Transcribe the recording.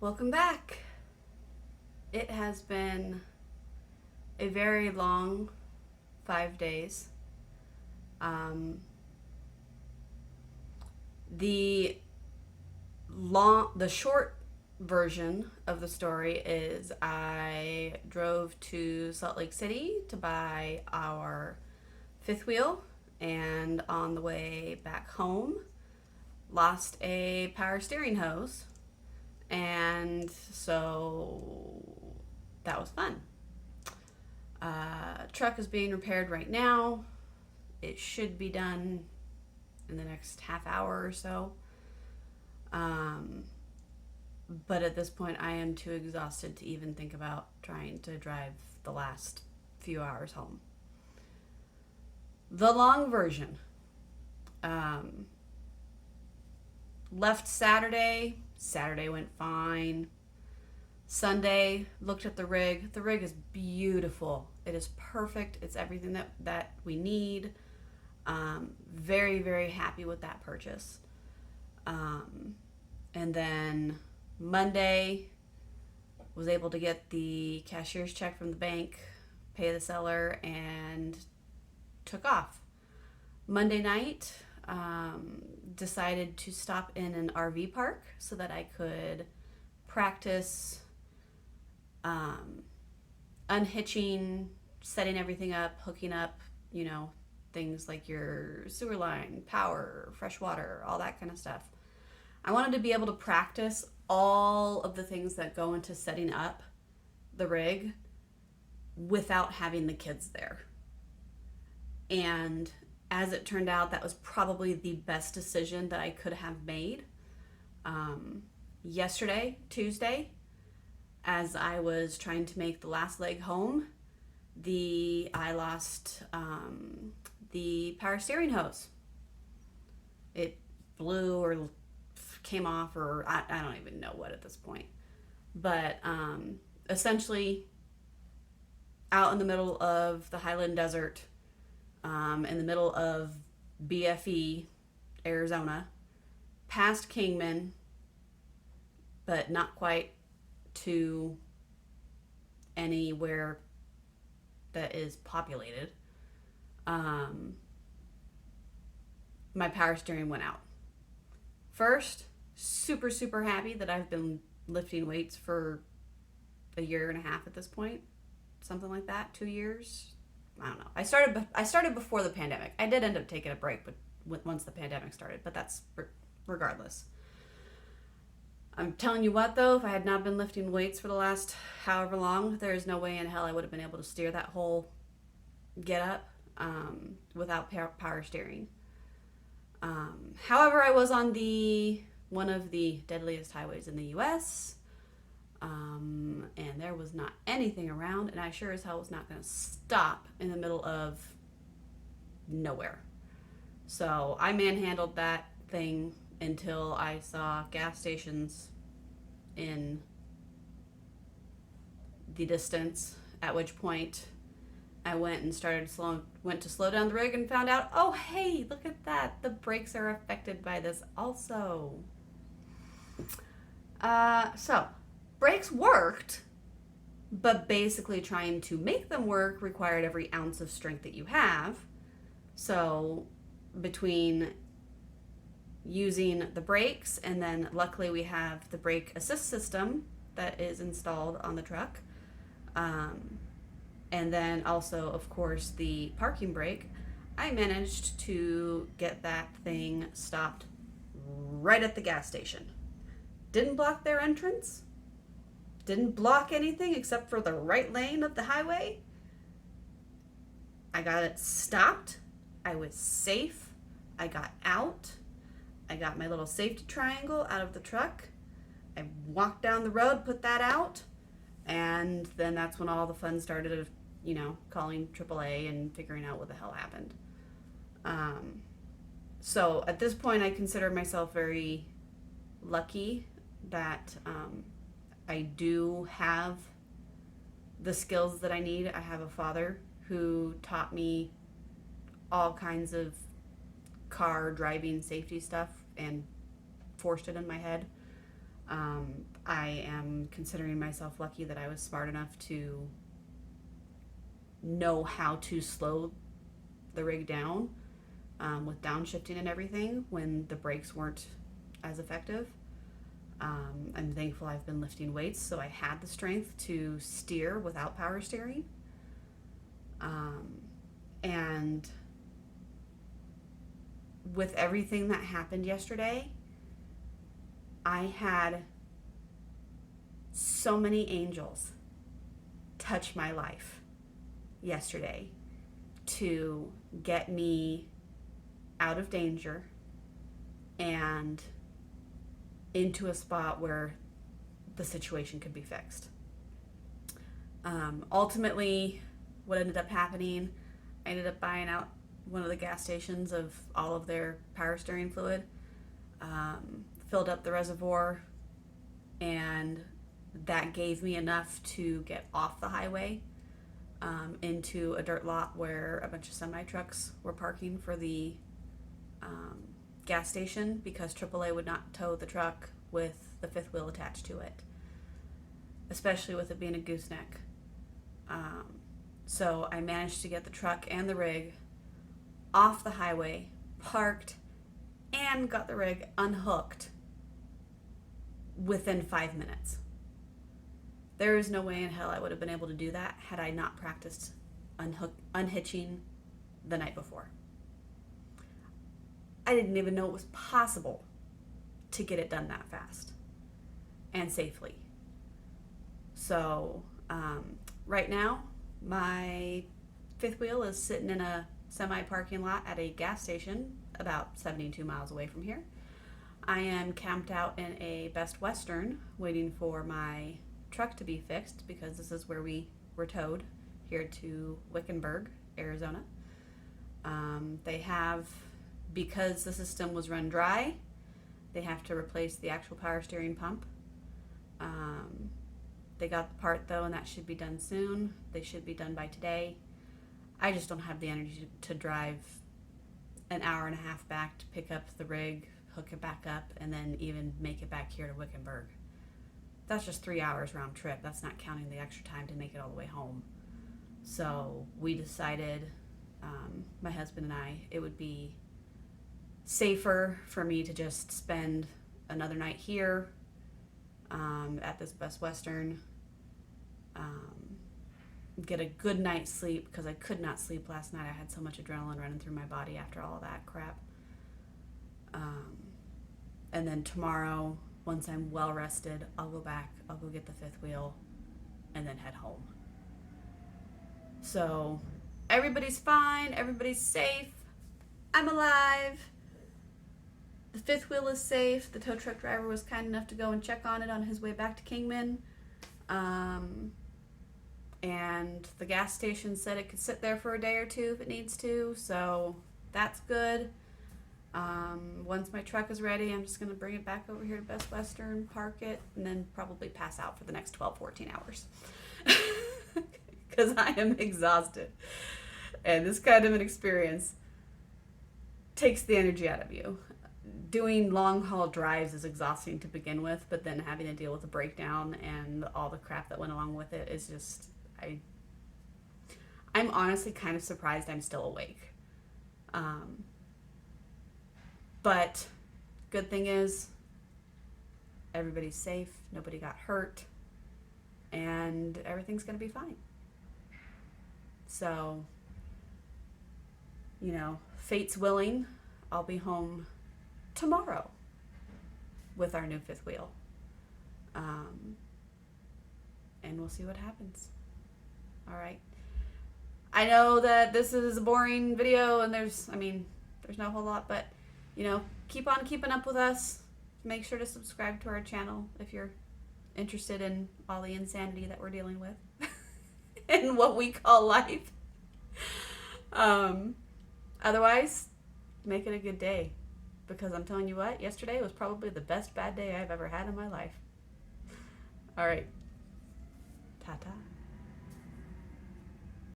Welcome back. It has been a very long 5 days. Um, the the short version of the story is I drove to Salt Lake City to buy our fifth wheel, and on the way back home, lost a power steering hose, and so that was fun. Truck is being repaired right now. It should be done in the next half hour or so. Um, but at this point, I am too exhausted to even think about trying to drive the last few hours home. The long version. Um, Left Saturday. Saturday went fine. Sunday, looked at the rig. The rig is beautiful. It is perfect. It's everything that we need. Very, very happy with that purchase. And then Monday, was able to get the cashier's check from the bank, pay the seller, and took off. Monday night, decided to stop in an RV park so that I could practice unhitching, setting everything up, hooking up, things like your sewer line, power, fresh water, all that kind of stuff. I wanted to be able to practice all of the things that go into setting up the rig without having the kids there. And as it turned out, that was probably the best decision that I could have made. Yesterday, Tuesday, as I was trying to make the last leg home, I lost the power steering hose. It blew or came off, or I don't even know what at this point. But essentially, out in the middle of the Highland Desert, in the middle of BFE, Arizona, past Kingman, but not quite to anywhere that is populated. My power steering went out. First, super, super happy that I've been lifting weights for a year and a half at this point. Something like that, 2 years. I don't know. I started before the pandemic. I did end up taking a break, but once the pandemic started. But that's regardless. I'm telling you what, though, if I had not been lifting weights for the last however long, there is no way in hell I would have been able to steer that whole get up without power steering. However, I was on one of the deadliest highways in the U.S., and there was not anything around, and I sure as hell was not going to stop in the middle of nowhere. So I manhandled that thing until I saw gas stations in the distance, at which point I went and went to slow down the rig and found out, oh hey, look at that, the brakes are affected by this also. So brakes worked, but basically trying to make them work required every ounce of strength that you have. So between using the brakes, and then luckily we have the brake assist system that is installed on the truck, and then also, of course, the parking brake, I managed to get that thing stopped right at the gas station. Didn't block their entrance, didn't block anything except for the right lane of the highway. I got it stopped. I was safe. I got out. I got my little safety triangle out of the truck. I walked down the road, put that out, and then that's when all the fun started of, calling AAA and figuring out what the hell happened. So at this point, I consider myself very lucky that I do have the skills that I need. I have a father who taught me all kinds of car driving safety stuff and forced it in my head. I am considering myself lucky that I was smart enough to know how to slow the rig down with downshifting and everything when the brakes weren't as effective. I'm thankful I've been lifting weights, so I had the strength to steer without power steering. And with everything that happened yesterday, I had so many angels touch my life yesterday to get me out of danger and into a spot where the situation could be fixed. Ultimately, what ended up happening, I ended up buying out one of the gas stations of all of their power steering fluid, filled up the reservoir, and that gave me enough to get off the highway into a dirt lot where a bunch of semi-trucks were parking for the gas station because AAA would not tow the truck with the fifth wheel attached to it, especially with it being a gooseneck. So I managed to get the truck and the rig off the highway, parked, and got the rig unhooked within 5 minutes. There is no way in hell I would have been able to do that had I not practiced unhitching the night before. I didn't even know it was possible to get it done that fast and safely. So right now, my fifth wheel is sitting in a semi-parking lot at a gas station about 72 miles away from here. I am camped out in a Best Western waiting for my truck to be fixed because this is where we were towed here to Wickenburg, Arizona. They have, because the system was run dry, they have to replace the actual power steering pump. They got the part though, and that should be done soon. They should be done by today. I just don't have the energy to drive an hour and a half back to pick up the rig, hook it back up, and then even make it back here to Wickenburg. That's just 3 hours round trip. That's not counting the extra time to make it all the way home. So we decided, my husband and I, it would be safer for me to just spend another night here at this Best Western, get a good night's sleep because I could not sleep last night. I had so much adrenaline running through my body after all that crap. And then tomorrow, once I'm well rested, I'll go back, I'll go get the fifth wheel, and then head home. So everybody's fine, everybody's safe, I'm alive. The fifth wheel is safe. The tow truck driver was kind enough to go and check on it on his way back to Kingman. And the gas station said it could sit there for a day or two if it needs to, so that's good. Once my truck is ready, I'm just going to bring it back over here to Best Western, park it, and then probably pass out for the next 12, 14 hours. Because I am exhausted. And this kind of an experience takes the energy out of you. Doing long haul drives is exhausting to begin with, but then having to deal with the breakdown and all the crap that went along with it is just, I'm honestly kind of surprised I'm still awake. But good thing is everybody's safe, nobody got hurt, and everything's going to be fine. So, you know, fate's willing, I'll be home tomorrow with our new fifth wheel. And we'll see what happens. All right. I know that this is a boring video and there's no whole lot, but you know, keep on keeping up with us. Make sure to subscribe to our channel if you're interested in all the insanity that we're dealing with and what we call life. Otherwise, make it a good day, because I'm telling you what, yesterday was probably the best bad day I've ever had in my life. All right. Ta-ta.